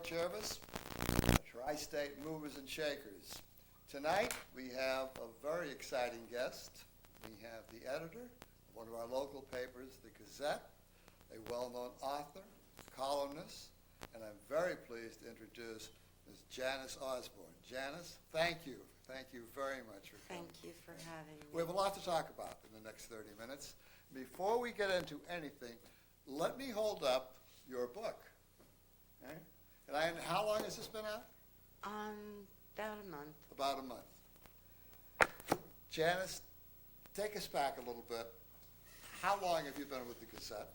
Jervis, Tri-State Movers and Shakers. Tonight, we have a very exciting guest. We have the editor of one of our local papers, the Gazette, a well-known author, columnist, and I'm very pleased to introduce Ms. Janis Osborne. Janis, thank you. Thank you very much for coming. Thank you for having me. We have a lot to talk about in the next 30 minutes. Before we get into anything, let me hold up your book. Okay? And how long has this been out? About a month. About a month. Janis, take us back a little bit. How long have you been with the Gazette?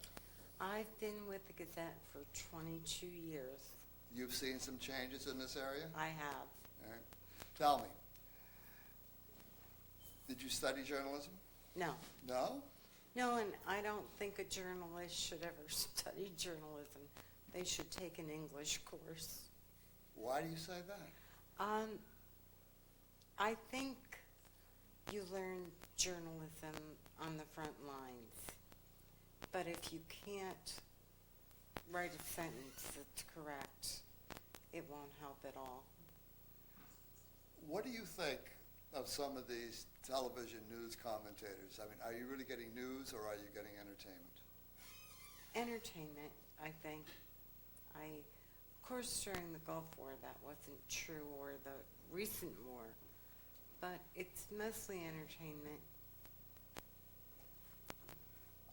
I've been with the Gazette for 22 years. You've seen some changes in this area? I have. All right. Tell me, did you study journalism? No. No? No, and I don't think a journalist should ever study journalism. They should take an English course. Why do you say that? I think you learn journalism on the front lines. But if you can't write a sentence that's correct, it won't help at all. What do you think of some of these television news commentators? I mean, are you really getting news or are you getting entertainment? Entertainment, I think. Of course, during the Gulf War, that wasn't true, or the recent war, but it's mostly entertainment.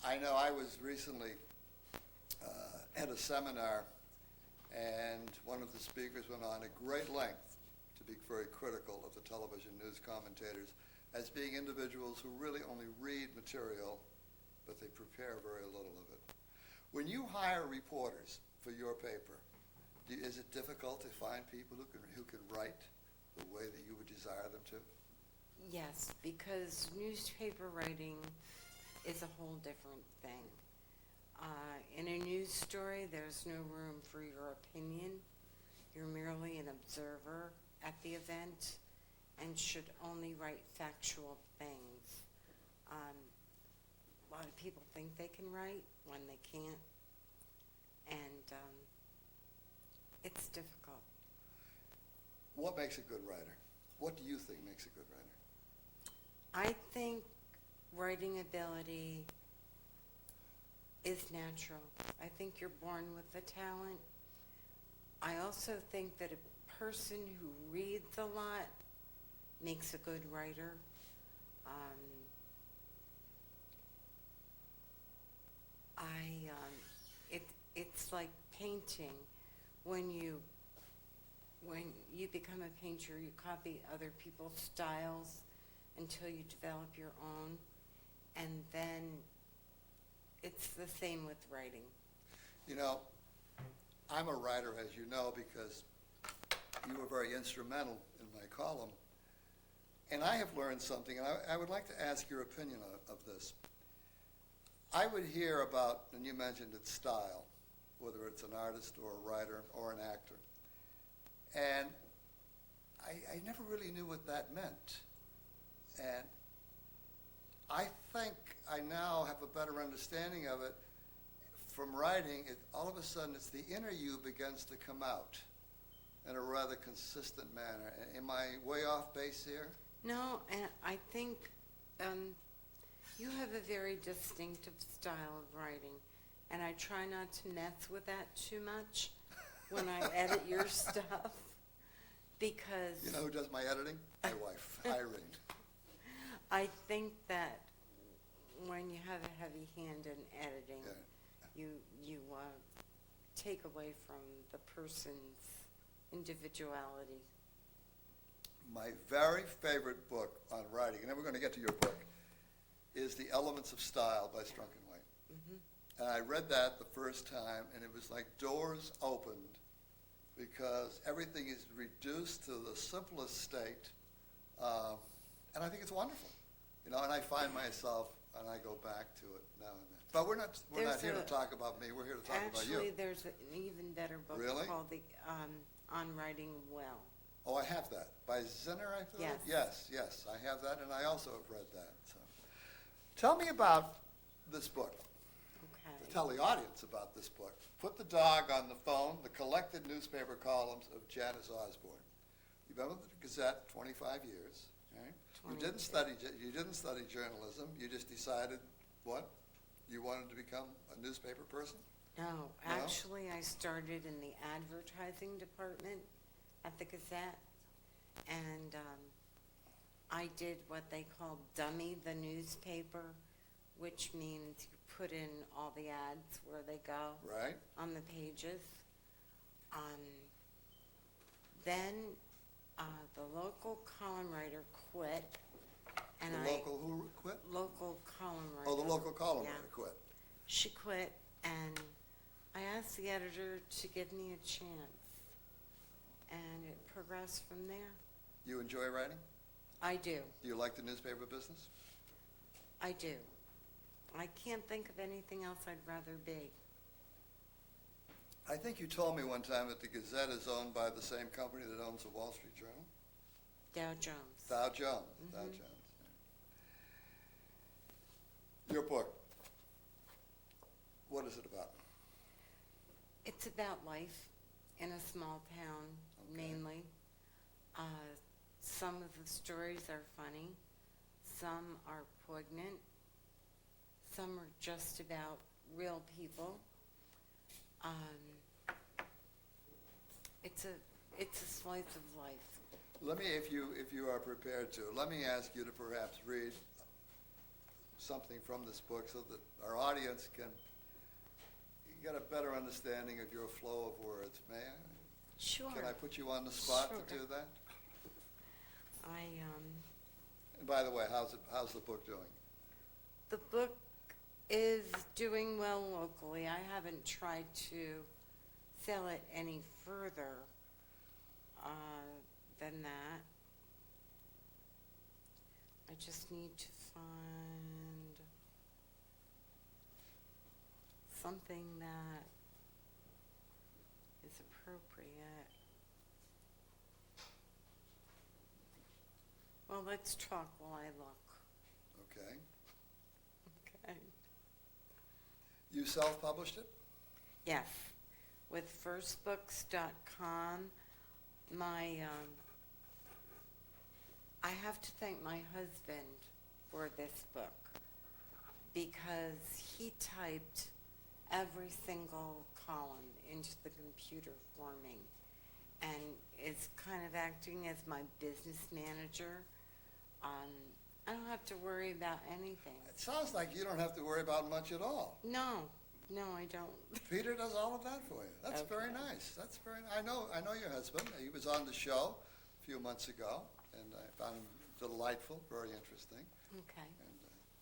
I know I was recently at a seminar, and one of the speakers went on at great length to be very critical of the television news commentators as being individuals who really only read material, but they prepare very little of it. When you hire reporters for your paper, is it difficult to find people who can write the way that you would desire them to? Yes, because newspaper writing is a whole different thing. In a news story, there's no room for your opinion. You're merely an observer at the event and should only write factual things. A lot of people think they can write when they can't, and it's difficult. What makes a good writer? What do you think makes a good writer? I think writing ability is natural. I think you're born with the talent. I also think that a person who reads a lot makes a good writer. It's like painting. When you become a painter, you copy other people's styles until you develop your own, and then it's the same with writing. You know, I'm a writer, as you know, because you were very instrumental in my column, and I have learned something, and I would like to ask your opinion of this. I would hear about, and you mentioned it, style, whether it's an artist or a writer or an actor, and I never really knew what that meant. And I think I now have a better understanding of it. From writing, all of a sudden it's the inner you begins to come out in a rather consistent manner. Am I way off base here? No, and I think you have a very distinctive style of writing, and I try not to mess with that too much when I edit your stuff, because... You know who does my editing? My wife, Irene. I think that when you have a heavy hand in editing, Yeah. you take away from the person's individuality. My very favorite book on writing, and then we're going to get to your book, is The Elements of Style by Strunk and White. Mm-hmm. And I read that the first time, and it was like doors opened, because everything is reduced to the simplest state, and I think it's wonderful. You know, and I find myself, and I go back to it now and then. But we're not here to talk about me. We're here to talk about you. Actually, there's an even better book Really? called On Writing Well. Oh, I have that. By Zinner, I thought? Yes. Yes, I have that, and I also have read that. So, tell me about this book. to tell the audience about this book. Put the Dog on the Phone, the collected newspaper columns of Janis Osborne. You've been with the Gazette 25 years, right? You didn't study journalism. You just decided, what? You wanted to become a newspaper person? No, actually, I started in the advertising department at the Gazette, and I did what they call dummy the newspaper, which means you put in all the ads where they go Right. on the pages. Then the local column writer quit, and The local who quit? local column writer. Oh, the local column yeah. writer quit. She quit, and I asked the editor to give me a chance, and it progressed from there. You enjoy writing? I do. Do you like the newspaper business? I do. I can't think of anything else I'd rather be. I think you told me one time that the Gazette is owned by the same company that owns the Wall Street Journal. Dow Jones. Dow Jones. Mhm. Dow Jones. Yeah. Your book. What is it about? It's about life in a small town, Okay. mainly. Some of the stories are funny. Some are poignant. Some are just about real people. It's a slice of life. Let me, if you are prepared to, let me ask you to perhaps read something from this book so that our audience can get a better understanding of your flow of words. May I? Sure. Can I put you on the spot Sure. to do that? And by the way, how's the book doing? The book is doing well locally. I haven't tried to sell it any further than that. I just need to find something that is appropriate. Well, let's talk while I look. Okay. Okay. You self-published it? Yes, with firstbooks.com. I have to thank my husband for this book because he typed every single column into the computer for me and is kind of acting as my business manager. I don't have to worry about anything. It sounds like you don't have to worry about much at all. No, I don't. Peter does all of that for you. That's Okay. very nice. That's very. I know your husband. He was on the show a few months ago, and I found him delightful, very interesting. Okay.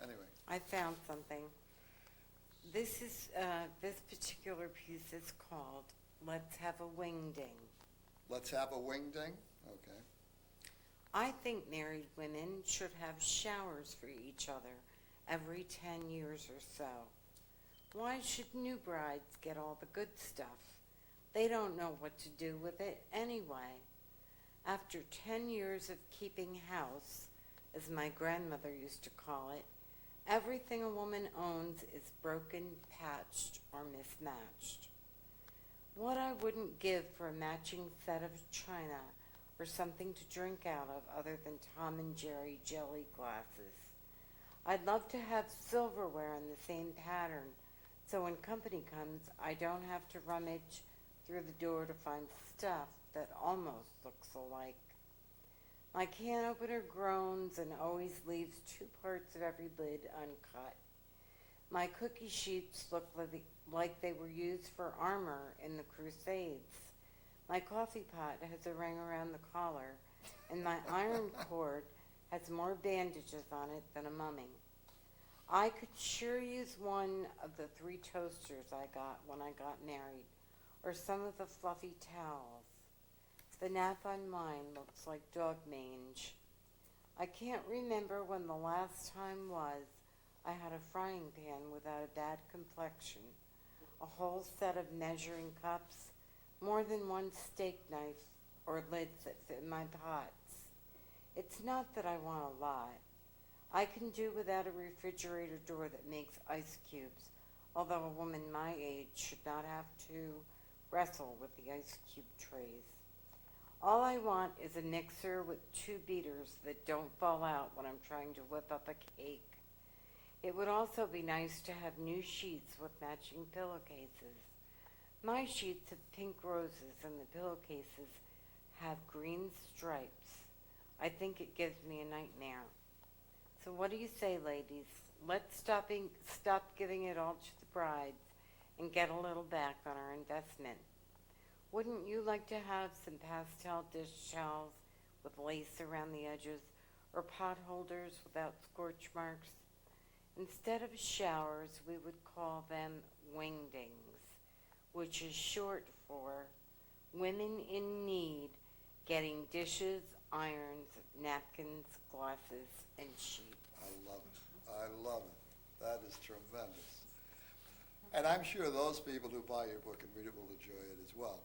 And anyway, I found something. This is this particular piece is called "Let's Have a Wing Ding." let's have a wing ding. Okay. I think married women should have showers for each other every 10 years or so. Why should new brides get all the good stuff? They don't know what to do with it anyway. After 10 years of keeping house, as my grandmother used to call it, everything a woman owns is broken, patched, or mismatched. What I wouldn't give for a matching set of china or something to drink out of other than Tom and Jerry jelly glasses. I'd love to have silverware in the same pattern, so when company comes, I don't have to rummage through the door to find stuff that almost looks alike. My can opener groans and always leaves 2 parts of every lid uncut. My cookie sheets look like they were used for armor in the Crusades. My coffee pot has a ring around the collar, and my iron cord has more bandages on it than a mummy. I could sure use one of the 3 toasters I got when I got married, or some of the fluffy towels. The nap on mine looks like dog mange. I can't remember when the last time was I had a frying pan without a bad complexion, a whole set of measuring cups, more than 1 steak knife or lids that fit my pots. It's not that I want a lot. I can do without a refrigerator door that makes ice cubes, although a woman my age should not have to wrestle with the ice cube trays. All I want is a mixer with 2 beaters that don't fall out when I'm trying to whip up a cake. It would also be nice to have new sheets with matching pillowcases. My sheets have pink roses and the pillowcases have green stripes. I think it gives me a nightmare. So what do you say, ladies? Let's stop giving it all to the brides and get a little back on our investment. Wouldn't you like to have some pastel dish towels with lace around the edges or pot holders without scorch marks? Instead of showers, we would call them wingdings, which is short for women in need getting dishes, irons, napkins, glasses, and sheets. I love it. I love it. That is tremendous. And I'm sure those people who buy your book and read it will enjoy it as well.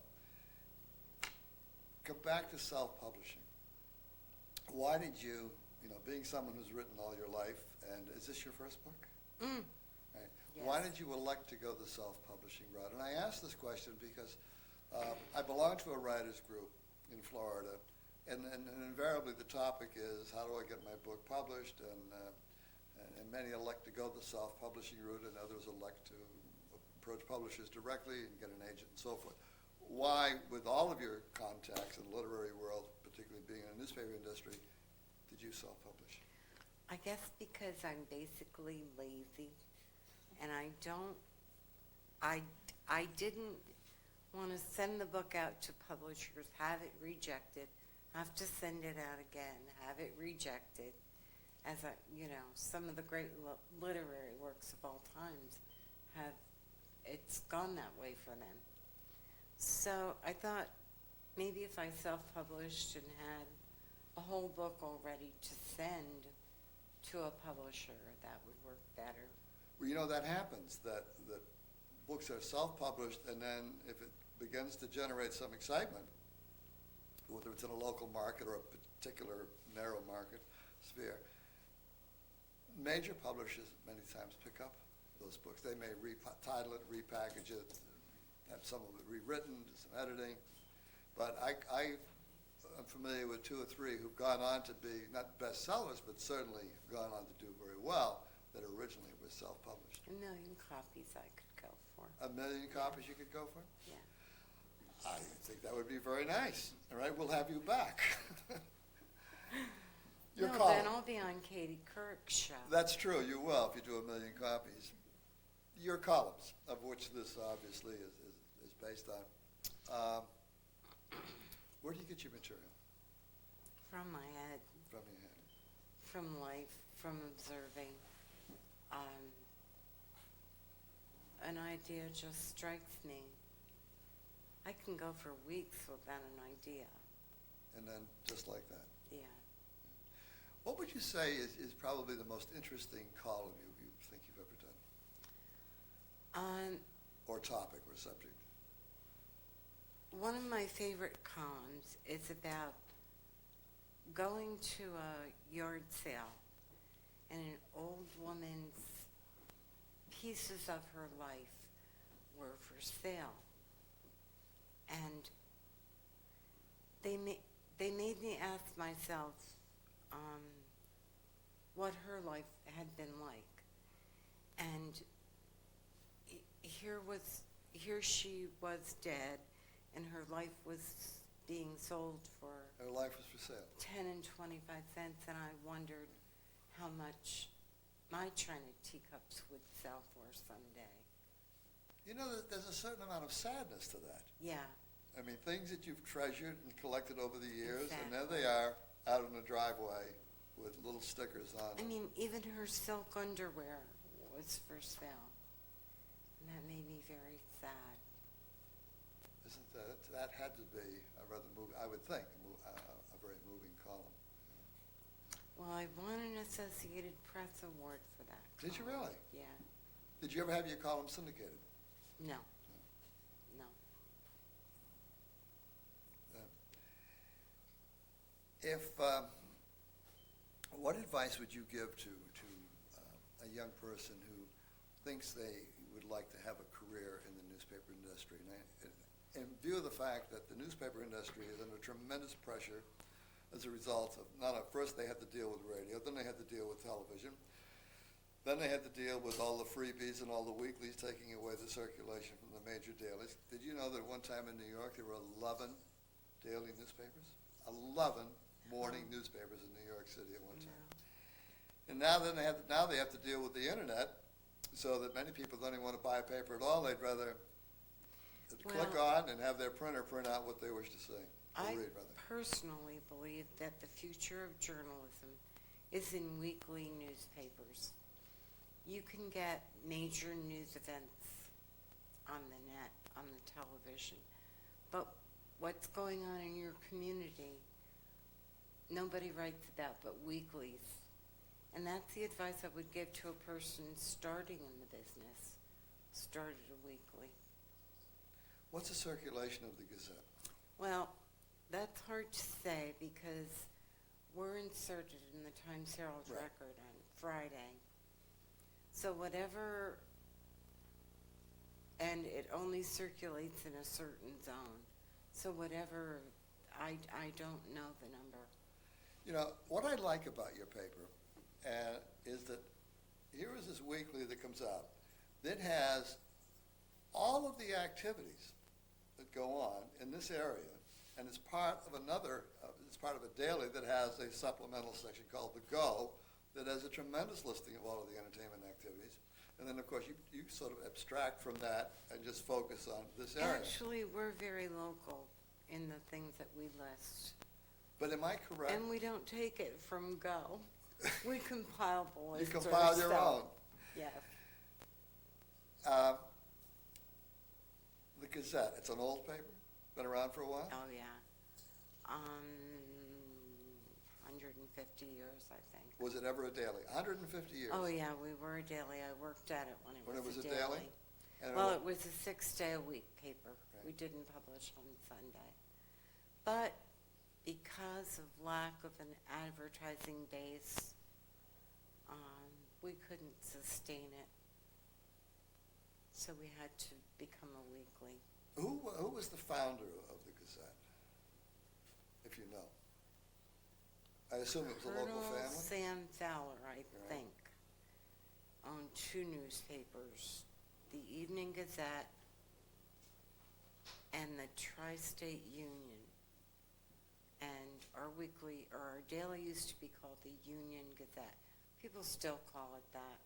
Come back to self-publishing. Why did you, being someone who's written all your life, and is this your first book? Mm. Right. Yes. Why did you elect to go the self-publishing route? And I ask this question because I belong to a writers group in Florida, and invariably the topic is, how do I get my book published? And many elect to go the self-publishing route, and others elect to approach publishers directly and get an agent and so forth. Why, with all of your contacts in the literary world, particularly being in the newspaper industry, did you self-publish? I guess because I'm basically lazy, and I didn't want to send the book out to publishers, have it rejected, have to send it out again, have it rejected, as some of the great literary works of all times it's gone that way for them. So I thought maybe if I self-published and had a whole book already to send to a publisher, that would work better. Well, that happens, that books are self-published, and then if it begins to generate some excitement, whether it's in a local market or a particular narrow market sphere, major publishers many times pick up those books. They may retitle it, repackage it, have some of it rewritten, do some editing. But I'm familiar with 2 or 3 who've gone on to be, not bestsellers, but certainly have gone on to do very well, that originally were self-published. 1 million copies I could go for. 1 million copies you could go for? Yeah. I think that would be very nice. All right, we'll have you back. Your No, column. then I'll be on Katie Couric's show. That's true, you will if you do 1 million copies. Your columns, of which this obviously is based on, where do you get your material? From my head, From your head. from life, from observing. An idea just strikes me. I can go for weeks without an idea. And then just like that. Yeah. What would you say is probably the most interesting column you think you've ever done? Or topic or subject? One of my favorite columns is about going to a yard sale and an old woman's pieces of her life were for sale. And they made me ask myself what her life had been like. And here she was dead, and her life was being sold for Her life was for sale. 10 and 25 cents, and I wondered how much my china teacups would sell for someday. There's a certain amount of sadness to that. Yeah. I mean, things that you've treasured and collected over the years, Exactly. and there they are out in the driveway with little stickers on I them. mean, even her silk underwear was for sale. And that made me very sad. Isn't that had to be a rather moving, I would think, a very moving column. Well, I won an Associated Press award for that. Did you column. really? Yeah. Did you ever have your column syndicated? No. No. What advice would you give to a young person who thinks they would like to have a career in the newspaper industry. And in view of the fact that the newspaper industry is under tremendous pressure as a result of, first they had to deal with radio, then they had to deal with television, then they had to deal with all the freebies and all the weeklies taking away the circulation from the major dailies. Did you know that one time in New York there were 11 daily newspapers? 11 morning newspapers in New York City at one time. And now they have to deal with the internet, so that many people don't even want to buy a paper at all. They'd rather click on and have their printer print out what they wish to see. I personally believe that the future of journalism is in weekly newspapers. You can get major news events on the net, on the television, but what's going on in your community, nobody writes about but weeklies. And that's the advice I would give to a person starting in the business. Started a weekly. What's the circulation of the Gazette? Well, that's hard to say because we're inserted in the Times Herald Right. Record on Friday. So whatever, and it only circulates in a certain zone. So whatever, I don't know the number. You know, what I like about your paper is that here is this weekly that comes out that has all of the activities that go on in this area, and it's part of it's part of a daily that has a supplemental section called The Go that has a tremendous listing of all of the entertainment activities. And then, of course, you sort of abstract from that and just focus on this area. Actually, we're very local in the things that we list. But am I correct? And we don't take it from Go. We compile the You list compile your own. Yes. The Gazette, it's an old paper? Been around for a while? Oh, yeah. 150 years, I think. Was it ever a daily? 150 years? Oh, yeah, we were a daily. I worked at it when it was a daily. And Well, it was a 6-day-a-week paper. Right. We didn't publish on Sunday. But because of lack of an advertising base, we couldn't sustain it. So we had to become a weekly. Who was the founder of the Gazette, if you know? I assume it was a local Colonel family? Sam Fowler, I Right. think, owned 2 newspapers, the Evening Gazette and the Tri-State Union. And our weekly, or our daily used to be called the Union Gazette. People still call it that,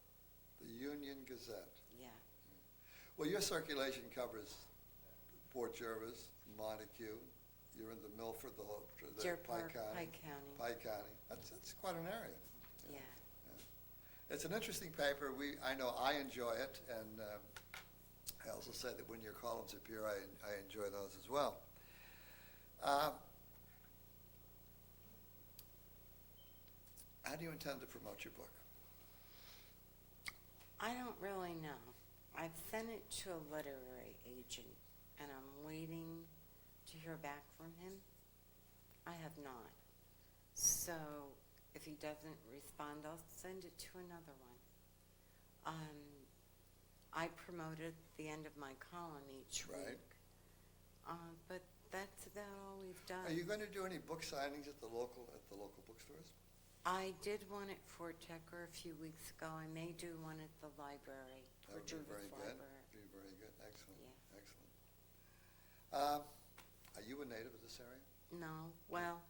The Union Gazette. yeah. Well, your circulation covers Port Jervis, Montague. You're in the Milford, Deer Pike Park, County. Pike County, Pike County. That's quite an area. yeah. It's an interesting paper. I know I enjoy it, and I also say that when your columns appear, I enjoy those as well. How do you intend to promote your book? I don't really know. I've sent it to a literary agent, and I'm waiting to hear back from him. I have not. So if he doesn't respond, I'll send it to another one. I promote at the end of my column each Right. week. But that's about all we've done. Are you going to do any book signings at the local bookstores? I did one at Fort Tucker a few weeks ago. I may do one at the library, That Fort would be very Jervis good. Library. Be very good. Excellent. Yeah. Excellent. Are you a native of this area? No, well,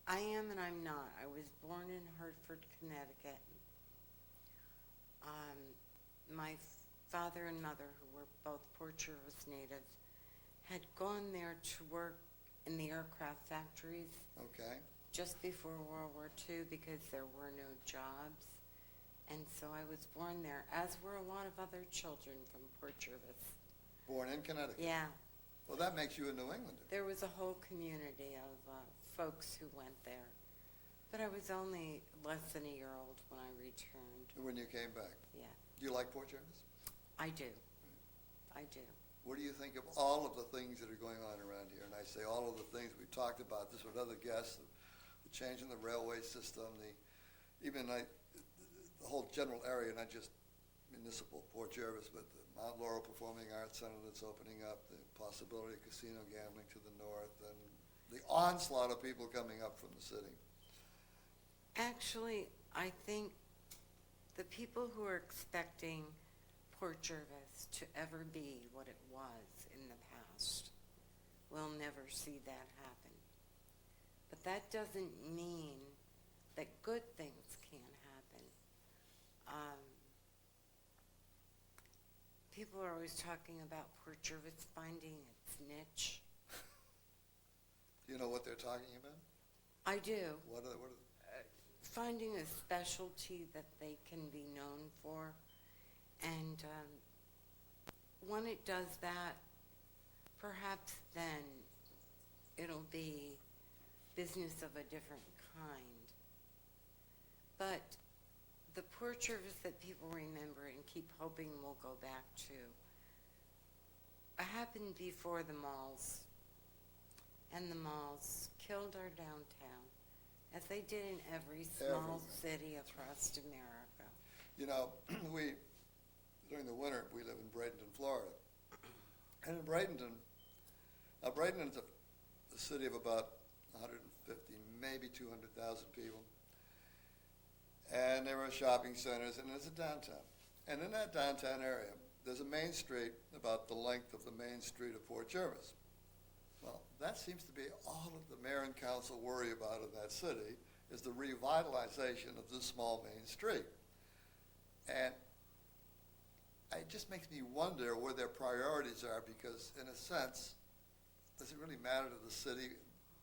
I am and I'm not. I was born in Hartford, Connecticut. My father and mother, who were both Port Jervis natives, had gone there to work in the aircraft factories Okay. just before World War II because there were no jobs. And so I was born there, as were a lot of other children from Port Jervis. Born in Connecticut? Yeah. Well, that makes you a New Englander. There was a whole community of folks who went there. But I was only less than a year old when I returned. When you came back. Yeah, Do you like Port Jervis? I do. I do. What do you think of all of the things that are going on around here? And I say all of the things we've talked about, this with other guests, the change in the railway system, even like the whole general area, not just municipal Port Jervis, but the Mount Laurel Performing Arts Center that's opening up, the possibility of casino gambling to the north, and the onslaught of people coming up from the city. Actually, I think the people who are expecting Port Jervis to ever be what it was in the past will never see that happen. But that doesn't mean that good things can't happen. People are always talking about Port Jervis finding its niche. Do you know what they're talking about? I do. What are Finding a specialty that they can be known for. And when it does that, perhaps then it'll be business of a different kind. But the Port Jervis that people remember and keep hoping we'll go back to happened before the malls. And the malls killed our downtown, as they did in every small city across America. You know, during the winter, we live in Bradenton, Florida. And in Bradenton is a city of about 150, maybe 200,000 people. And there are shopping centers, and there's a downtown. And in that downtown area, there's a main street about the length of the main street of Port Jervis. Well, that seems to be all that the mayor and council worry about in that city, is the revitalization of this small main street. And it just makes me wonder where their priorities are, because in a sense, does it really matter to the city,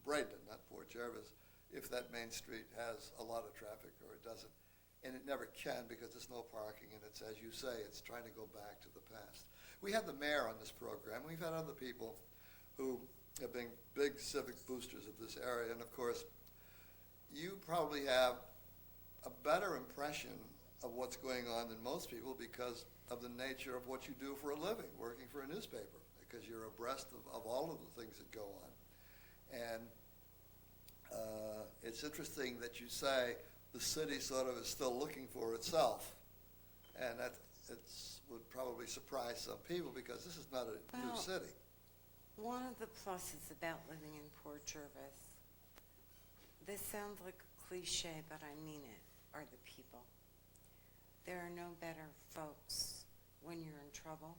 Bradenton, not Port Jervis, if that main street has a lot of traffic or it doesn't? And it never can, because there's no parking, and it's, as you say, it's trying to go back to the past. We had the mayor on this program. We've had other people who have been big civic boosters of this area, and of course, you probably have a better impression of what's going on than most people because of the nature of what you do for a living, working for a newspaper, because you're abreast of all of the things that go on. And it's interesting that you say the city sort of is still looking for itself, and that would probably surprise some people, because this is not a new city. One of the pluses about living in Port Jervis, this sounds like a cliche, but I mean it, are the people. There are no better folks when you're in trouble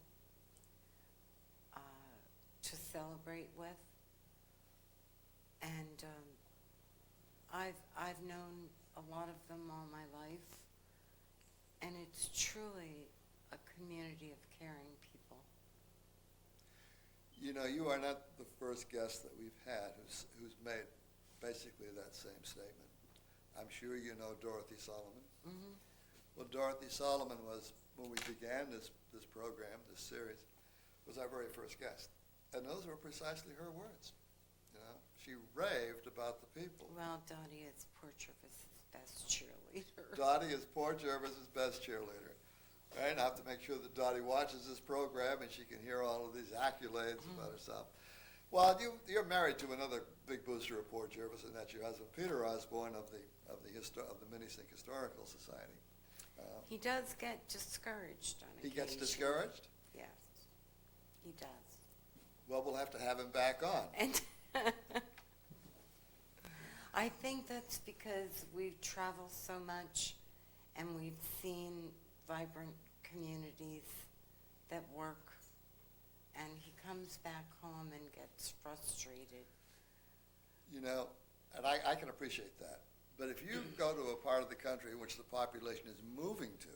to celebrate with. And I've known a lot of them all my life, and it's truly a community of caring people. You know, you are not the first guest that we've had who's made basically that same statement. I'm sure you know Dorothy Solomon. Mm-hmm. Well, Dorothy Solomon was, when we began this program, this series, was our very first guest. And those were precisely her words. You know, she raved about the people. Well, Dottie is Port Jervis's best cheerleader. Dottie is Port Jervis's best cheerleader. Right? I have to make sure that Dottie watches this program and she can hear all of these accolades about herself. Well, you're married to another big booster of Port Jervis, and that's your husband, Peter Osborne, of the Minisink Historical Society. He does get discouraged on occasion. He gets discouraged? Yes, he does. Well, we'll have to have him back on. And I think that's because we've traveled so much and we've seen vibrant communities that work, and he comes back home and gets frustrated. You know, and I can appreciate that. But if you go to a part of the country in which the population is moving to,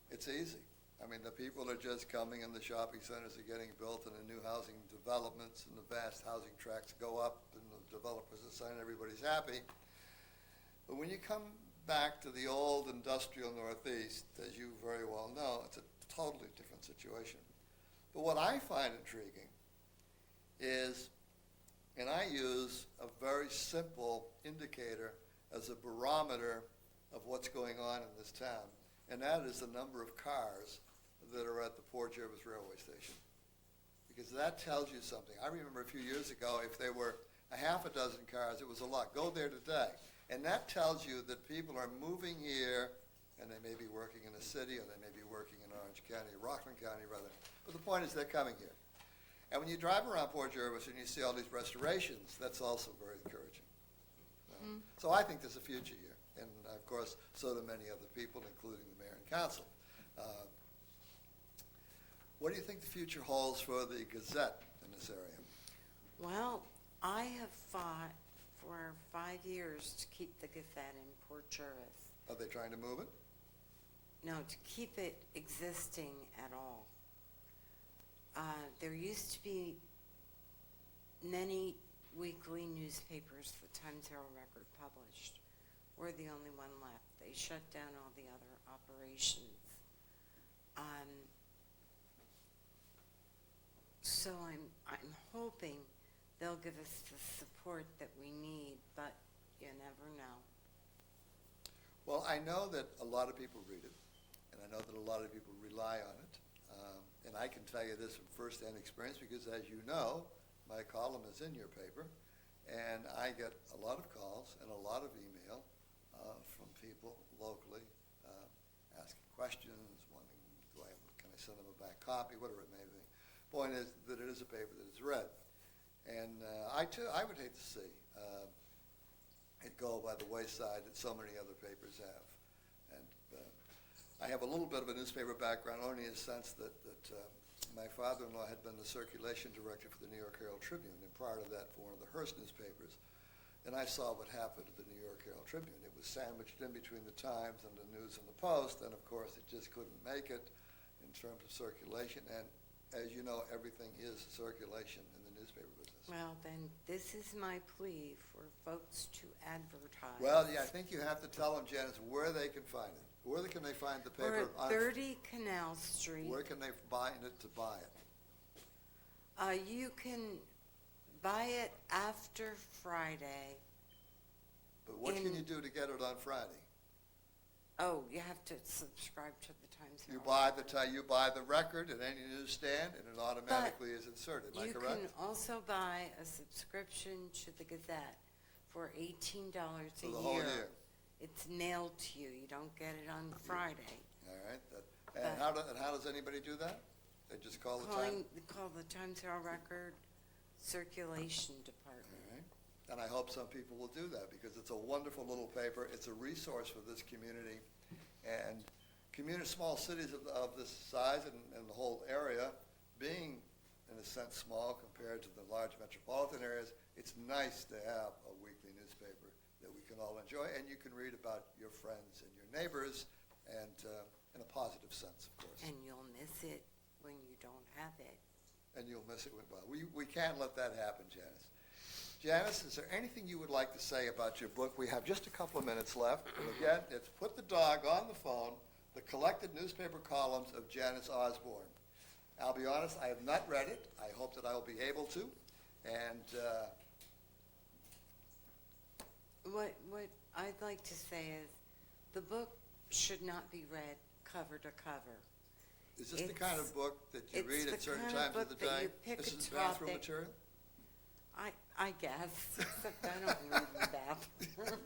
it's easy. I mean, the people are just coming, and the shopping centers are getting built, and the new housing developments and the vast housing tracts go up, and the developers are signing, everybody's happy. But when you come back to the old industrial Northeast, as you very well know, it's a totally different situation. But what I find intriguing is, and I use a very simple indicator as a barometer of what's going on in this town, and that is the number of cars that are at the Port Jervis railway station. Because that tells you something. I remember a few years ago, if there were a half a dozen cars, it was a lot. Go there today. And that tells you that people are moving here and they may be working in a city, or they may be working in Orange County, Rockland County, rather. But the point is, they're coming here. And when you drive around Port Jervis and you see all these restorations, that's also very encouraging. So I think there's a future here. And, of course, so do many other people, including the mayor and council. What do you think the future holds for the Gazette in this area? Well, I have fought for 5 years to keep the Gazette in Port Jervis. Are they trying to move it? No, to keep it existing at all. There used to be many weekly newspapers the Times Herald Record published. We're the only one left. They shut down all the other operations. So I'm hoping they'll give us the support that we need, but you never know. Well, I know that a lot of people read it, and I know that a lot of people rely on it. And I can tell you this from firsthand experience because, as you know, my column is in your paper, and I get a lot of calls and a lot of email from people locally asking questions, wanting, can I send them a back copy, whatever it may be. Point is that it is a paper that is read. And I would hate to see it go by the wayside that so many other papers have. And I have a little bit of a newspaper background, only in the sense that my father-in-law had been the circulation director for the New York Herald Tribune, and prior to that for one of the Hearst newspapers. And I saw what happened to the New York Herald Tribune. It was sandwiched in between the Times and the News and the Post, and of course it just couldn't make it in terms of circulation. And as you know, everything is circulation in the newspaper business. Well, then this is my plea for folks to advertise. Well, yeah, I think you have to tell them, Janis, where they can find it. Where can they find the paper? We're at 30 Canal Street. Where can they find it to buy it? You can buy it after Friday. But what can you do to get it on Friday? Oh, you have to subscribe to the Times You Herald. you buy the record at any newsstand, and it automatically is inserted. Am I correct? You can also buy a subscription to the Gazette for $18 a For the whole year. It's mailed to you. You don't get it on Friday. All right. And how does anybody do that? They just call the Times? Call the Times Herald Record Circulation Department. All right. And I hope some people will do that because it's a wonderful little paper. It's a resource for this community. And small cities of this size and the whole area being, in a sense, small compared to the large metropolitan areas, it's nice to have a weekly newspaper that we can all enjoy, and you can read about your friends and your neighbors, and in a positive sense, of course. And you'll miss it when you don't have it. And you'll miss it. Well, we can't let that happen, Janis. Janis, is there anything you would like to say about your book? We have just a couple of minutes left. And again, it's Put the Dog on the Phone, the collected newspaper columns of Janis Osborne. I'll be honest, I have not read it. I hope that I will be able to. And What I'd like to say is the book should not be read cover to cover. is this the kind of book that you read at certain times of the day? This is bathroom material? I guess, except I don't read in the bathroom.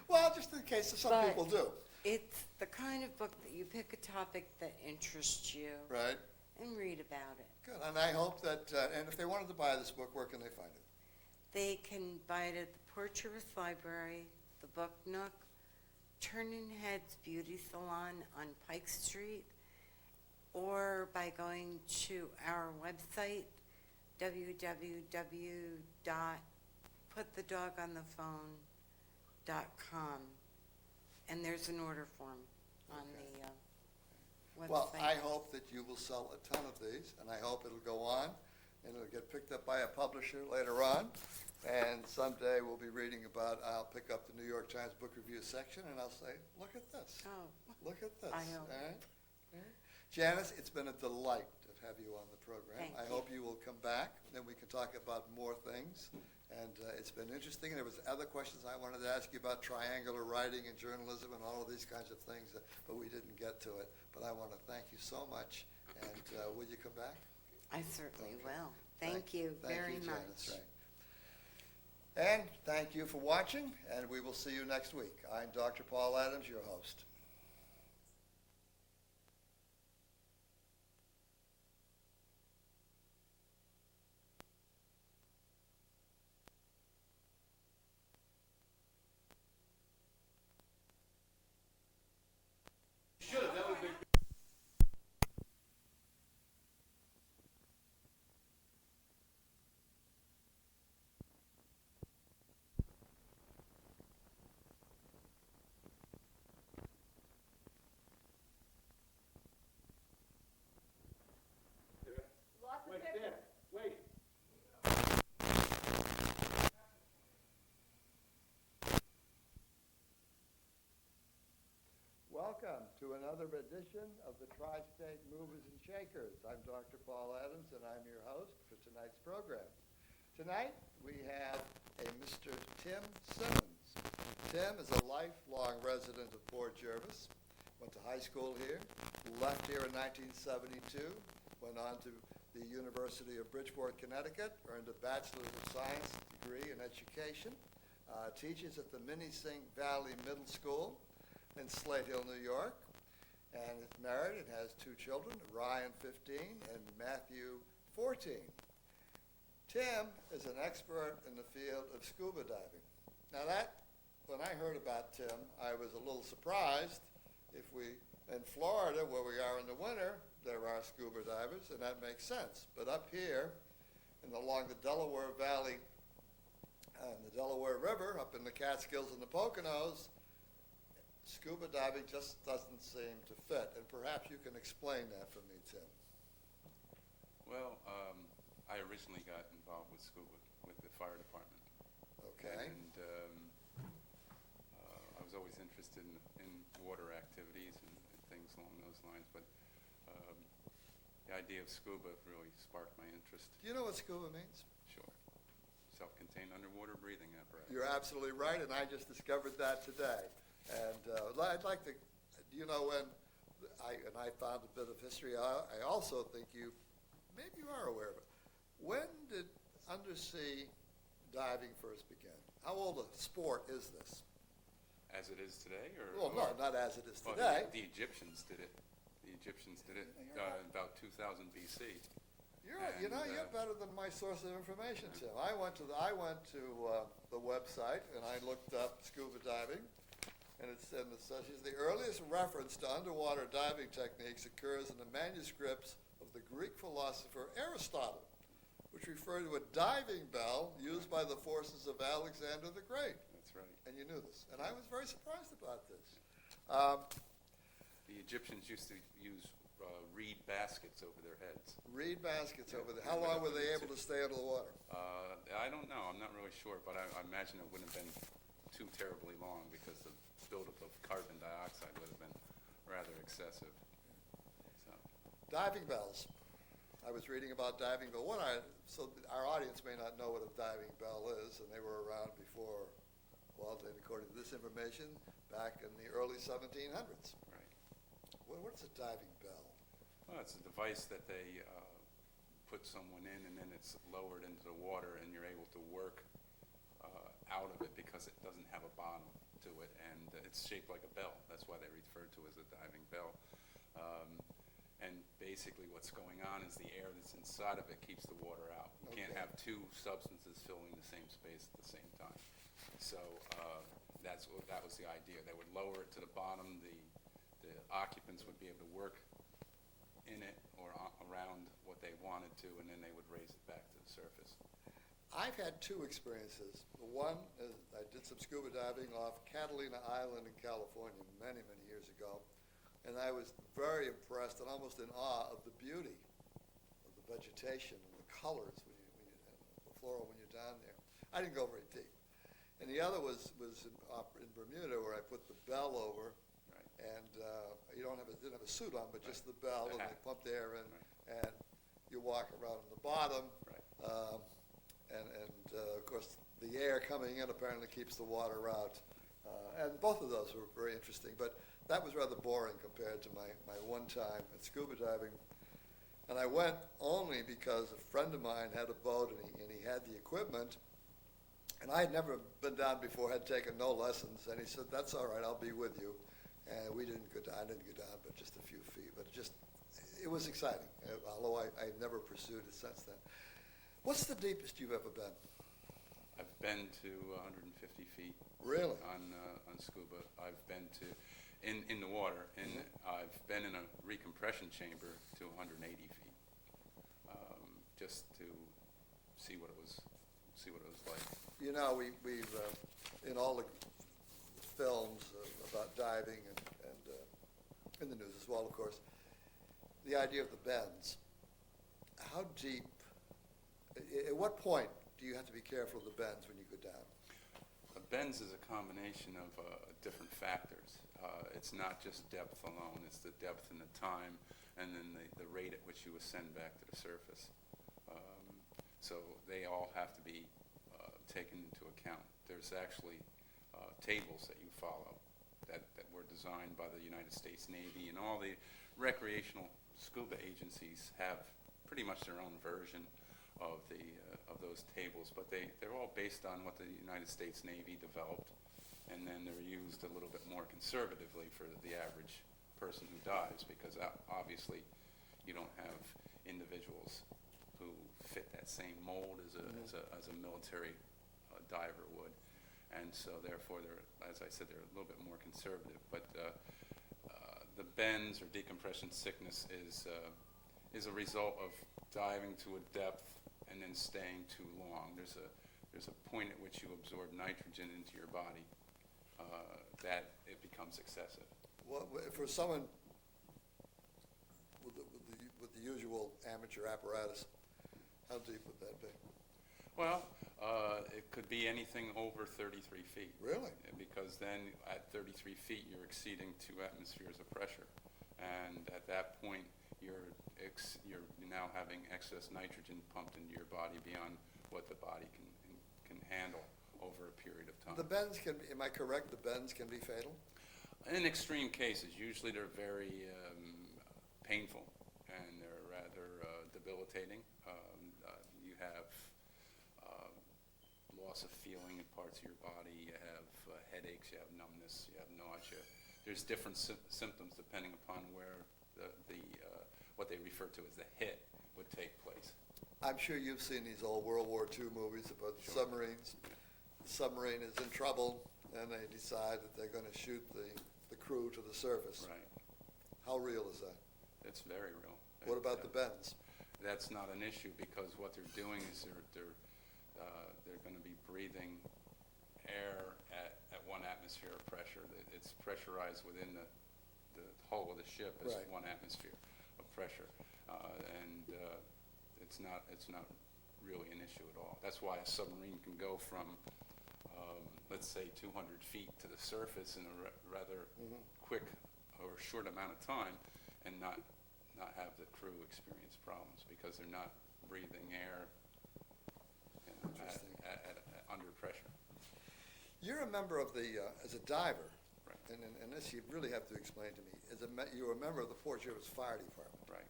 Well, just in case some But people do. It's the kind of book that you pick a topic that interests you Right? and read about it. Good. And I hope that, and if they wanted to buy this book, where can they find it? They can buy it at the Port Jervis Library, the Book Nook, Turning Heads Beauty Salon on Pike Street, or by going to our website, www.putthedogonthephone.com, and there's an order form on the website. Well, I hope that you will sell a ton of these, and I hope it'll go on, and it'll get picked up by a publisher later on, and someday we'll be reading about, I'll pick up the New York Times Book Review section, and I'll say, look at this. Oh, Look at this. I hope. All right? All right. Janis, it's been a delight to have you on the program. Thank I you. hope you will come back, and we can talk about more things. And it's been interesting. There was other questions I wanted to ask you about triangular writing and journalism and all of these kinds of things, but we didn't get to it. But I want to thank you so much. And will you come back? I certainly Okay. will. Thank you very Thank you, much. Janis. Right. And thank you for watching, and we will see you next week. I'm Dr. Paul Adams, your host. Welcome to another edition of the Tri-State Movers and Shakers. I'm Dr. Paul Adams, and I'm your host for tonight's program. Tonight, we have a Mr. Tim Simmons. Tim is a lifelong resident of Port Jervis, went to high school here, left here in 1972, went on to the University of Bridgeport, Connecticut, earned a Bachelor of Science degree in education, teaches at the Minisink Valley Middle School in Slate Hill, New York, and is married and has two children, Ryan, 15, and Matthew, 14. Tim is an expert in the field of scuba diving. Now when I heard about Tim, I was a little surprised. In Florida, where we are in the winter, there are scuba divers, and that makes sense. But up here, along the Delaware Valley and the Delaware River, up in the Catskills and the Poconos, scuba diving just doesn't seem to fit, and perhaps you can explain that for me, Tim. Well, I originally got involved with scuba with the fire department. Okay. And I was always interested in water activities and things along those lines, but the idea of scuba really sparked my interest. Do you know what scuba means? Sure. Self-contained underwater breathing apparatus. You're absolutely right, and I just discovered that today. And I'd like to, when I found a bit of history, I also think maybe you are aware of it. When did undersea diving first begin? How old a sport is this? As it is today? Well, no, not as it is Well, today. the Egyptians did it. The Egyptians did it about 2000 BC. You're better than my source of information, Tim. I went to the website, and I looked up scuba diving. And it says the earliest reference to underwater diving techniques occurs in the manuscripts of the Greek philosopher Aristotle, which referred to a diving bell used by the forces of Alexander the Great. That's right. And you knew this. And I was very surprised about this. The Egyptians used to use reed baskets over their heads. Reed baskets over there. How long were they able to stay under the water? I don't know. I'm not really sure, but I imagine it wouldn't have been too terribly long because the buildup of carbon dioxide would have been rather excessive. So. Diving bells. I was reading about diving bell. So our audience may not know what a diving bell is, and they were around before, according to this information, back in the early 1700s. Right. What's a diving bell? Well, it's a device that they put someone in, and then it's lowered into the water, and you're able to work out of it because it doesn't have a bottom to it, and it's shaped like a bell. That's why they refer to it as a diving bell. And basically what's going on is the air that's inside of it keeps the water out. You can't have two substances filling the same space at the same time. So that was the idea. They would lower it to the bottom. The occupants would be able to work in it or around what they wanted to, and then they would raise it back to the surface. I've had two experiences. One is I did some scuba diving off Catalina Island in California many, many years ago, and I was very impressed and almost in awe of the beauty of the vegetation and the colors and the flora when you're down there. I didn't go very deep. And the other was in Bermuda, where I put the bell over, Right. and you didn't have a suit on, but just the bell, and they pump the air in, and you walk around on the bottom. Right. Of course, the air coming in apparently keeps the water out. And both of those were very interesting, but that was rather boring compared to my one time at scuba diving. And I went only because a friend of mine had a boat, and he had the equipment, And I had never been down before, had taken no lessons, and he said, "That's all right, I'll be with you." And we didn't go down, I didn't go down, but just a few feet. But it was exciting, although I never pursued it since then. What's the deepest you've ever been? I've been to 150 feet Really? on scuba. I've been to in the water, and I've been in a recompression chamber to 180 feet, just to see what it was like. You know, we've in all the films about diving and in the news as well, of course, the idea of the bends. How deep, at what point do you have to be careful of the bends when you go down? Bends is a combination of different factors. It's not just depth alone, it's the depth and the time, and then the rate at which you ascend back to the surface. So they all have to be taken into account. There's actually tables that you follow that were designed by the United States Navy, and all the recreational scuba agencies have pretty much their own version of those tables, but they're all based on what the United States Navy developed, and then they're used a little bit more conservatively for the average person who dives, because obviously you don't have individuals who fit that same mold as a military diver would, and so therefore as I said, they're a little bit more conservative. But the bends or decompression sickness is a result of diving to a depth and then staying too long. There's a point at which you absorb nitrogen into your body that it becomes excessive. Well, for someone with the usual amateur apparatus, how deep would that be? Well, it could be anything over 33 feet. Really? Because then at 33 feet you're exceeding 2 atmospheres of pressure, and at that point you're now having excess nitrogen pumped into your body beyond what the body can handle over a period of time. The bends can be, am I correct, the bends can be fatal? In extreme cases, usually they're very painful and they're rather debilitating. You have loss of feeling in parts of your body, you have headaches, you have numbness, you have nausea. There's different symptoms depending upon where what they refer to as the hit would take place. I'm sure you've seen these old World War II movies about Sure. submarines. The submarine is in trouble, and they decide that they're going to shoot the crew to the surface. Right. How real is that? It's very real. What about the bends? That's not an issue, because what they're doing is they're going to be breathing air at 1 atmosphere of pressure. It's pressurized within the hull of the ship as Right. 1 atmosphere of pressure, and it's not really an issue at all. That's why a submarine can go from let's say 200 feet to the surface in a rather quick or short amount of time, and not have the crew experience problems, because they're not breathing air Interesting. at under pressure. You're a member of the, as a diver, Right. and this you really have to explain to me, you're a member of the Fort Jervis Fire Department. Right.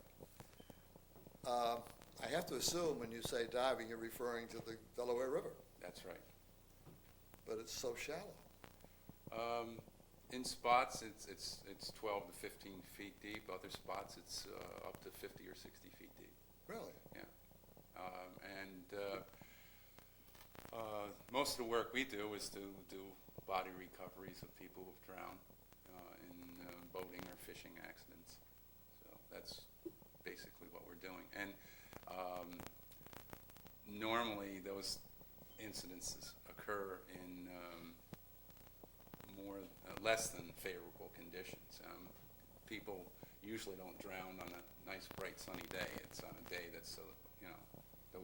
I have to assume when you say diving, you're referring to the Delaware River, That's right. but it's so shallow. In spots, it's 12 to 15 feet deep. Other spots, it's up to 50 or 60 feet deep. Really? Yeah. Most of the work we do is to do body recoveries of people who've drowned in boating or fishing accidents. So that's basically what we're doing. And normally those incidences occur in less than favorable conditions. People usually don't drown on a nice, bright, sunny day. It's on a day that's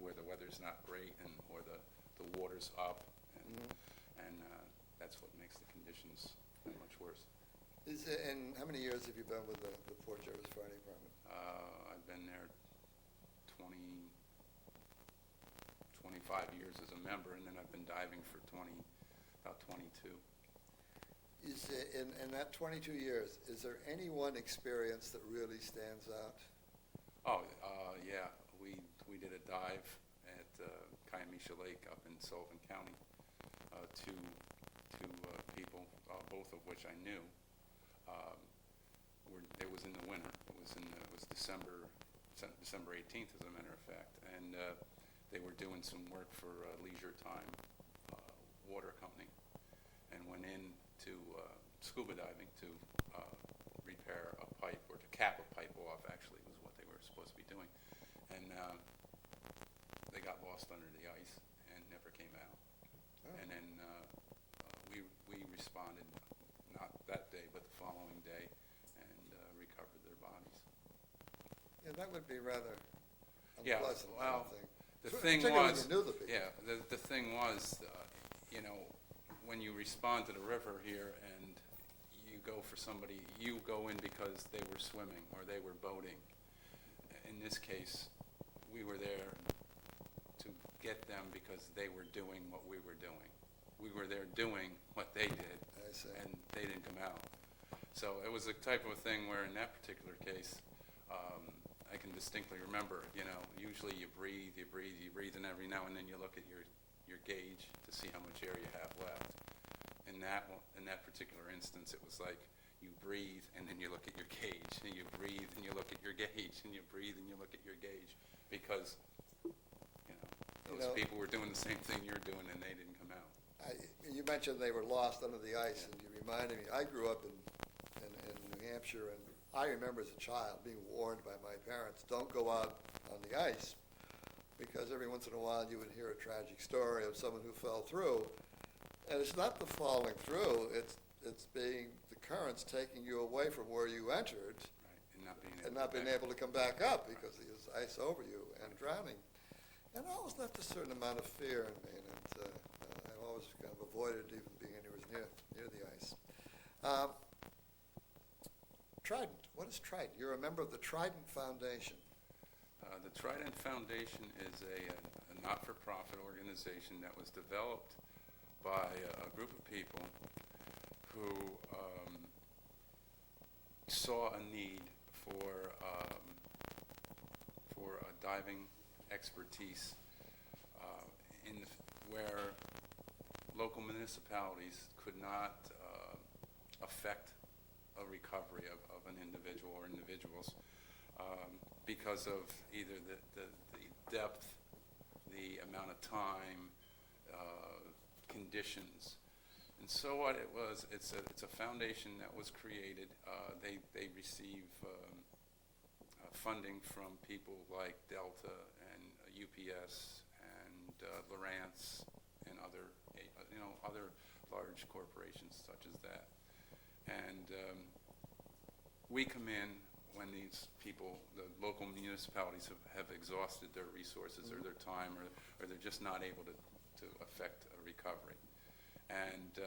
where the weather's not great or the water's up, and that's what makes the conditions that much worse. And how many years have you been with the Fort Jervis Fire Department? I've been there 25 years as a member, and then I've been diving for about 22. In that 22 years, is there any one experience that really stands out? Oh, yeah. We did a dive at Kiamisha Lake up in Sullivan County, two people, both of which I knew. Um, it was in the winter. It was December 18th, as a matter of fact, and they were doing some work for Leisure Time Water Company, and went in to scuba diving to repair a pipe, or to cap a pipe off, actually, was what they were supposed to be doing. And they got lost under the ice and never came out. Oh. And then we responded, not that day, but the following day, and recovered their bodies. Yeah, that would be rather Yeah, unpleasant, I well, think. The So- thing particularly was, when you knew the people. yeah, the thing was, you know, when you respond to the river here and you go for somebody, you go in because they were swimming or they were boating. In this case, we were there to get them because they were doing what we were doing. We were there doing what they did, I see. and they didn't come out. So it was a type of a thing where, in that particular case, I can distinctly remember, you know, usually you breathe, and every now and then you look at your gauge to see how much air you have left. In that particular instance, it was like you breathe and then you look at your gauge, and you breathe and you look at your gauge, and you breathe and you look at your gauge, because, you know, those people were doing the same thing you're doing, and they didn't come out. You mentioned they were lost under the ice, and you reminded me, I grew up in New Hampshire, and I remember as a child being warned by my parents, don't go out on the ice, because every once in a while you would hear a tragic story of someone who fell through. And it's not the falling through, it's being the currents taking you away from where you entered, Right, and not being able to come back up because there's ice over you and drowning. And I always left a certain amount of fear in me, and I always kind of avoided even being anywhere near the ice. Trident, what is Trident? You're a member of the Trident Foundation. The Trident Foundation is a not-for-profit organization that was developed by a group of people who saw a need for diving expertise where local municipalities could not affect a recovery of an individual or individuals because of either the depth, the amount of time, conditions. And so what it was, it's a foundation that was created. They receive funding from people like Delta and UPS and Lawrence and other large corporations such as that. And we come in when these people, the local municipalities, have exhausted their resources or their time, or they're just not able to affect a recovery. And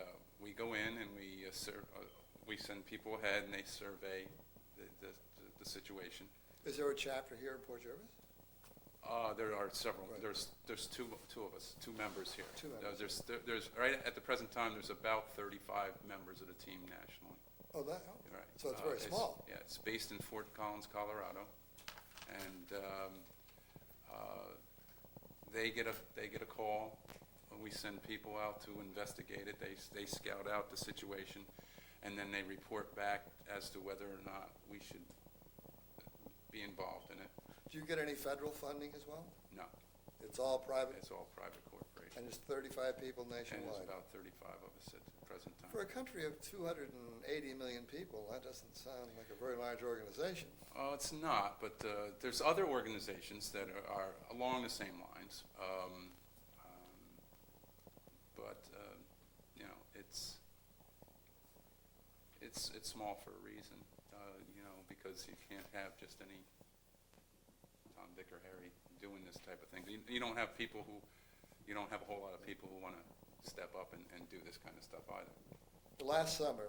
we go in and we send people ahead, and they survey the situation. Is there a chapter here in Port Jervis? There are several. Right. There's two of us, two members here. Two members. There's right at the present time, there's about 35 members of the team nationally. Oh, Right. so it's very small. Yeah, it's based in Fort Collins, Colorado, and they get a call. We send people out to investigate it. They scout out the situation, and then they report back as to whether or not we should be involved in it. Do you get any federal funding as well? No, It's all private? it's all private corporations. And there's 35 people And there's nationwide? about 35 of us at the present time. For a country of 280 million people, that doesn't sound like a very large organization. It's not, but there's other organizations that are along the same lines. But you know, it's small for a reason. You know, because you can't have just any Tom, Dick, or Harry doing this type of thing. You don't have people who, you don't have a whole lot of people who want to step up and do this kind of stuff either. Last summer,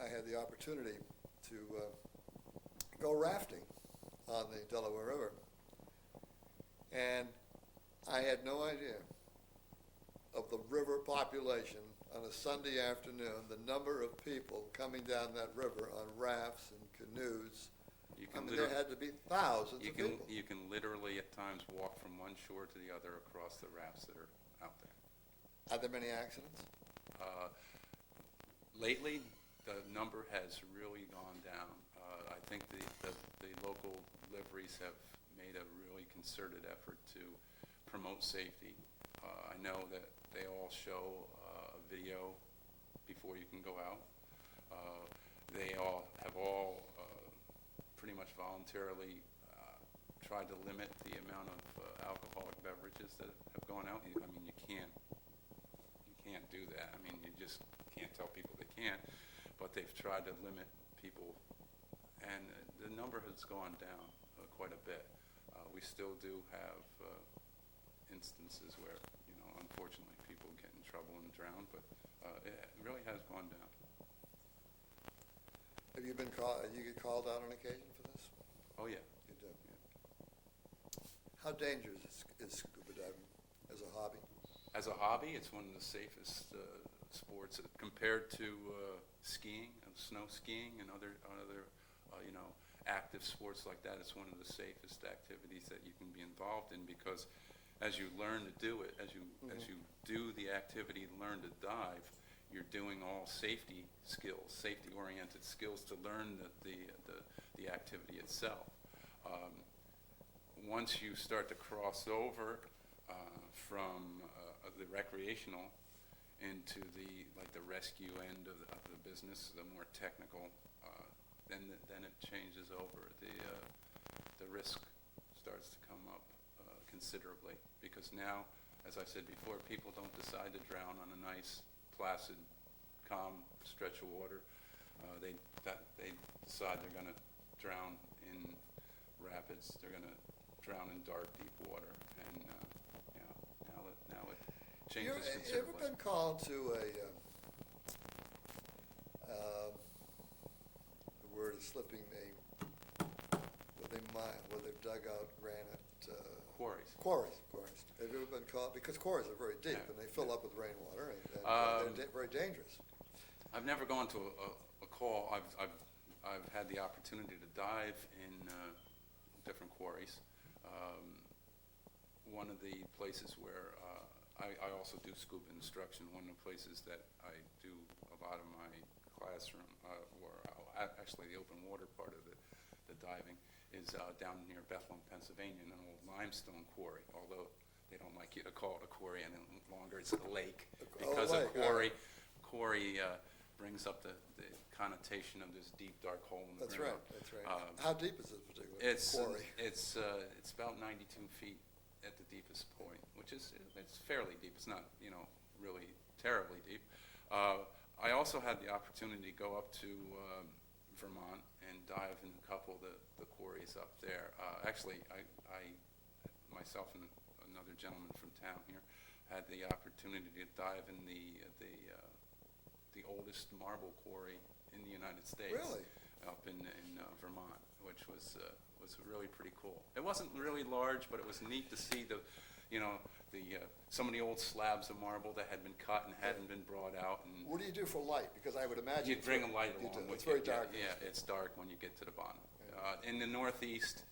I had the opportunity to go rafting on the Delaware River, and I had no idea of the river population on a Sunday afternoon, the number of people coming down that river on rafts and canoes. There had to be thousands of people. You can literally at times walk from one shore to the other across the rafts that are out there. Are there many accidents? Lately, the number has really gone down. I think the local liveries have made a really concerted effort to promote safety. I know that they all show a video before you can go out. They have all pretty much voluntarily tried to limit the amount of alcoholic beverages that have gone out. I mean, you can't do that. I mean, you just can't tell people they can't, but they've tried to limit people, and the number has gone down quite a bit. We still do have instances where, unfortunately, people get in trouble and drown, but it really has gone down. Have you been called? You get called out on occasion for this? Oh, yeah. You do. Yeah. How dangerous is scuba diving as a hobby? As a hobby, it's one of the safest sports compared to skiing, and snow skiing, and other active sports like that. It's one of the safest activities that you can be involved in, because as you learn to do it, as you do the activity, learn to dive, you're doing all safety skills, safety-oriented skills to learn the activity itself. Once you start to cross over from the recreational into the rescue end of the business, the more technical, then it changes over. The risk starts to come up considerably, because now, as I said before, people don't decide to drown on a nice, placid, calm stretch of water. They decide they're going to drown in rapids. They're going to drown in dark, deep water, and now it changes considerably. You ever been called to the word is slipping me, where they've dug out granite? Quarries. Have you ever been called? Because quarries are very deep, and they fill up with rainwater, and they're very dangerous. I've never gone to a call. I've had the opportunity to dive in different quarries. One of the places where I also do scuba instruction. One of the places that I do a lot of my classroom, actually the open water part of the diving, is down near Bethlehem, Pennsylvania, in an old limestone quarry. Although they don't like you to call it a quarry any longer, it's a lake, because a quarry brings up the connotation of this deep, dark hole in the ground. That's right. How deep is this particular quarry? It's about 92 feet at the deepest point, which it's fairly deep. It's not really terribly deep. I also had the opportunity to go up to Vermont and dive in a couple of the quarries up there. Actually, I myself and another gentleman from town here had the opportunity to dive in the oldest marble quarry in the United States. Really? Up in Vermont, which was really pretty cool. It wasn't really large, but it was neat to see some of the old slabs of marble that had been cut and hadn't been brought out. And what do you do for light? Because I would imagine you bring a light along with It's very dark. Yeah, it's dark when you get to the bottom. In the Northeast,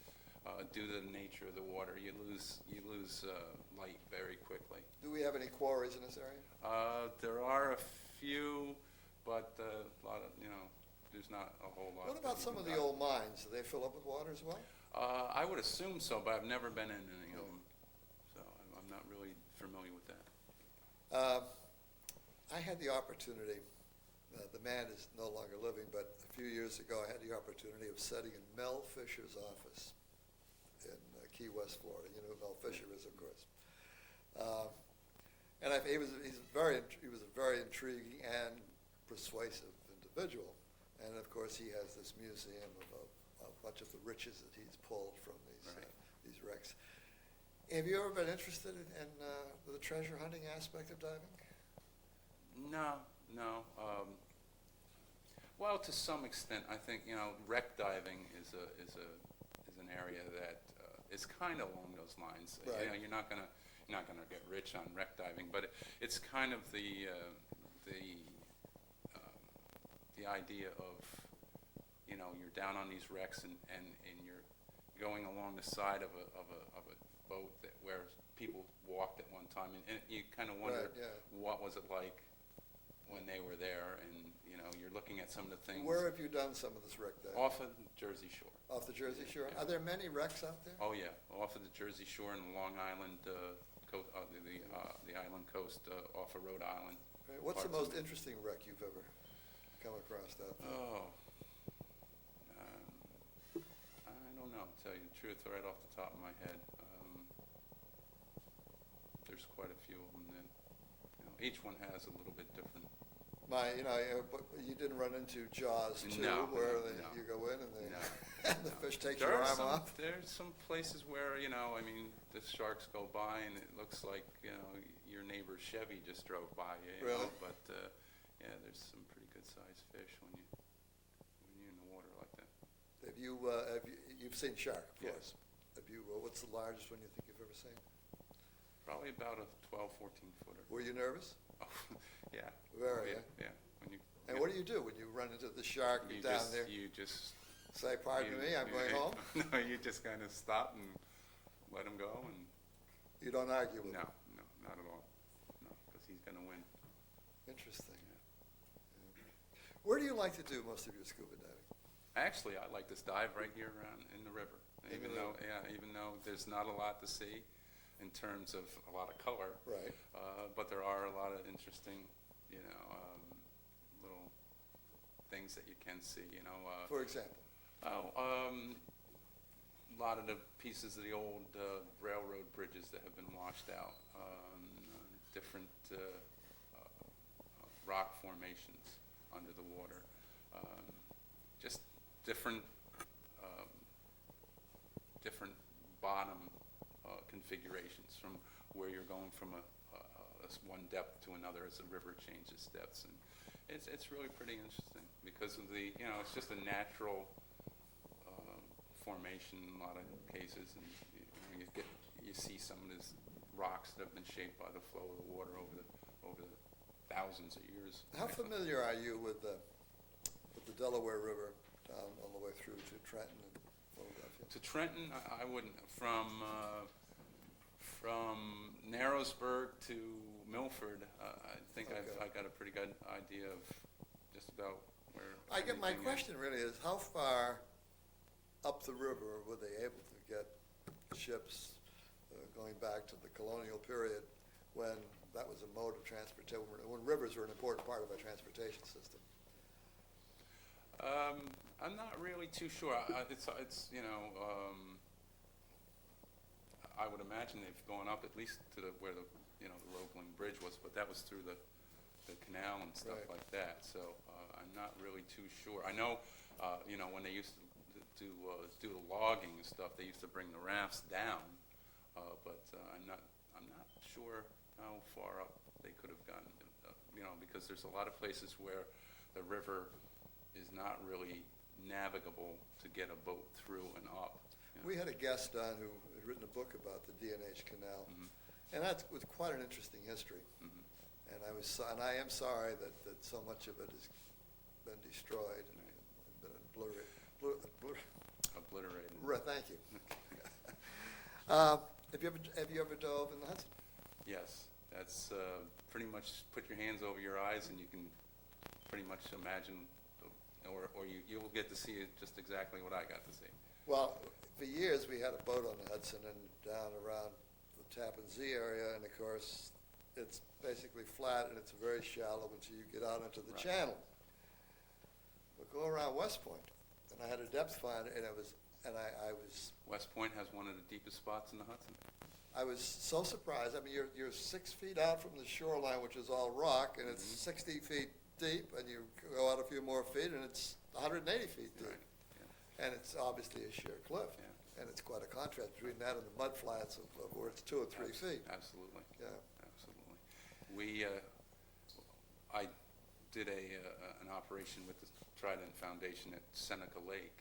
due to the nature of the water, you lose light very quickly. Do we have any quarries in this area? There are a few, but a lot of there's not a whole lot. What about some of the old mines? Do they fill up with water as well? I would assume so, but I've never been in any of them, so I'm not really familiar with that. I had the opportunity, the man is no longer living, but a few years ago I had the opportunity of sitting in Mel Fisher's office in Key West, Florida. You know who Mel Fisher is, of course. And he was a very intriguing and persuasive individual. And of course, he has this museum of a bunch of the riches that he's pulled from these wrecks. Have you ever been interested in the treasure hunting aspect of diving? No. Well, to some extent, I think wreck diving is an area that is kind of along those lines. Right. You're not gonna get rich on wreck diving, but it's kind of the idea of you're down on these wrecks and you're going along the side of a boat where people walked at one time, and you kind of wonder what was it like when they were there, and, you know, you're looking at some of the things. Where have you done some of this wreck diving? Off of Jersey Shore. Off the Jersey Shore? Yeah. Are there many wrecks out there? Oh, yeah, off of the Jersey Shore and Long Island, coast, the island coast, off of Rhode Island. Right. What's the parts most of it. interesting wreck you've ever come across out there? Oh, I don't know, to tell you the truth, right off the top of my head. There's quite a few of them that, you know, each one has a little bit different. But you didn't run into Jaws too, No, where no. you go in and No. and the fish takes There your are arm some, off? there's some places where, you know, I mean, the sharks go by and it looks like, you know, your neighbor's Chevy just drove by you, you Really? know, but, yeah, there's some pretty good sized fish when you're in the water like that. You've seen shark, of Yeah. course. What's the largest one you think you've ever seen? Probably about a 12, 14 footer. Were you nervous? Oh, yeah. Very, Oh, yeah, yeah. When you, And what do you do when you run into the shark, you you're down just, there? You just. Say, pardon me, I'm going home? No, you just kind of stop and let him go, and You don't argue with no, him? no, not at all. No, because he's going to win. Interesting. Yeah. Where do you like to do most of your scuba diving? Actually, I like to dive right here around in the river. In the Even though there's not a lot to see in terms of a lot of color, Right. but there are a lot of interesting, you know, little things that you can see. You know, For example? a lot of the pieces of the old railroad bridges that have been washed out, different rock formations under the water, just different bottom configurations from where you're going from one depth to another as the river changes depths, and it's really pretty interesting because of the, you know, it's just a natural formation in a lot of cases, and you see some of these rocks that have been shaped by the flow of the water over the thousands of years. How familiar are you with the Delaware River down all the way through to Trenton and Philadelphia? To Trenton, I wouldn't. From Narrowsburg to Milford, I think Okay. I got a pretty good idea of just about where. My everything is. question really is, how far up the river were they able to get ships going back to the colonial period when that was a mode of transportation, when rivers were an important part of our transportation system? I'm not really too sure. It's you know, I would imagine they've gone up at least to where the Roebling Bridge was, but that was through the canal and stuff Right. like that. So I'm not really too sure. I know, you know, when they used to do the logging and stuff, they used to bring the rafts down, but I'm not sure how far up they could have gotten. You know, because there's a lot of places where the river is not really navigable to get a boat through and up. You know. We had a guest on who had written a book about the D&H Canal, Mhm. and that was quite an interesting history. Mhm. And I am sorry that so much of it has been destroyed and been obliterated. Obliterated. Thank you. Have you ever dove in the Hudson? Yes, that's pretty much put your hands over your eyes and you can pretty much imagine, or you'll get to see just exactly what I got to see. Well, for years we had a boat on the Hudson and down around the Tappan Zee area, and of course it's basically flat and it's very shallow until you get out into the Right. channel. But go around West Point, and I had a depth finder, and I was West Point has one of the deepest spots in the Hudson. I was so surprised. I mean, you're 6 feet out from the shoreline, which is all rock, and it's 60 feet deep, and you go out a few more feet, and it's 180 feet deep. Right. Yeah. And it's obviously a sheer cliff. Yeah. And it's quite a contrast between that and the mud flats of where it's 2 or 3 feet. Absolutely. Yeah. Absolutely. I did an operation with the Trident Foundation at Seneca Lake.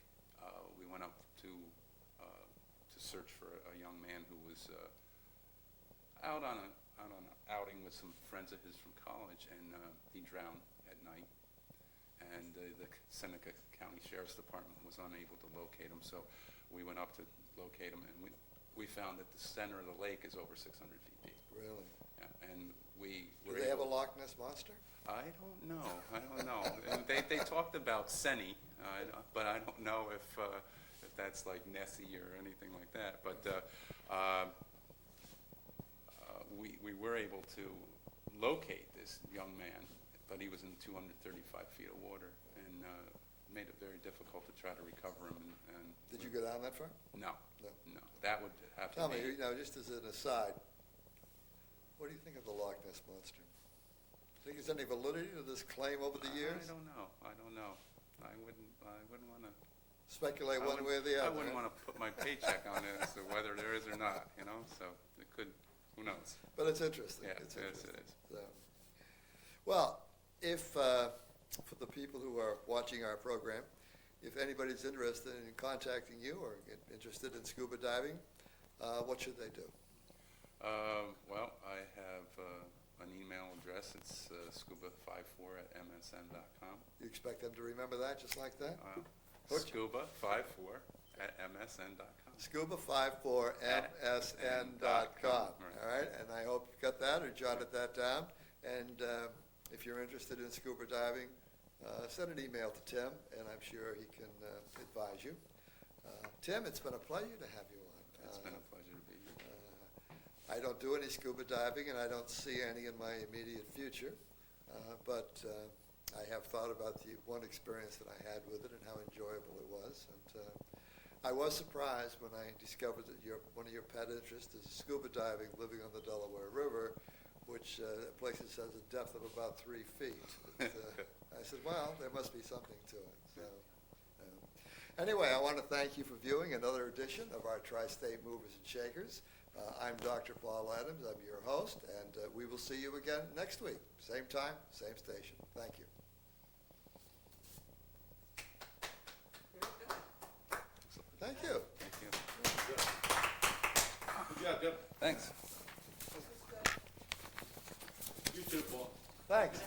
We went up to search for a young man who was out on an outing with some friends of his from college, and he drowned at night. And the Seneca County Sheriff's Department was unable to locate him, so we went up to locate him, and we found that the center of the lake is over 600 feet deep. Really? Yeah, and we Do were they have a able- Loch Ness Monster? I don't know. And they talked about Senni, but I don't know if that's like Nessie or anything like that. But we were able to locate this young man, but he was in 235 feet of water, and made it very difficult to try to recover him. And Did you go down that far? No, No. no, that would have to Tell be. me, just as an aside, what do you think of the Loch Ness Monster? Think there's any validity to this claim over the years? I don't know. I wouldn't want to. Speculate one way or the other. I wouldn't want to put my paycheck on it as to whether there is or not, so it could, who knows? But it's interesting. Yeah, It's yes, interesting. it is. So, well, if, for the people who are watching our program, if anybody's interested in contacting you or interested in scuba diving, what should they do? Well, I have an email address. It's scuba54@msn.com. You expect them to remember that just like that? What's- Scuba54@msn.com. Scuba54msn.com. Right. All right, and I hope you got that or jotted that down. And if you're interested in scuba diving, send an email to Tim, and I'm sure he can advise you. Tim, it's been a pleasure to have you on. It's been a pleasure to be here. I don't do any scuba diving, and I don't see any in my immediate future, but I have thought about the one experience that I had with it and how enjoyable it was. And I was surprised when I discovered that one of your pet interests is scuba diving, living on the Delaware River, which places has a depth of about 3 feet. I said, well, there must be something to it. So, anyway, I want to thank you for viewing another edition of our Tri-State Movers and Shakers. I'm Dr. Paul Adams. I'm your host, and we will see you again next week. Same time, same station. Thank you. Thank you. Thank you. Good job, Jeff. Thanks. You too, Paul. Thanks.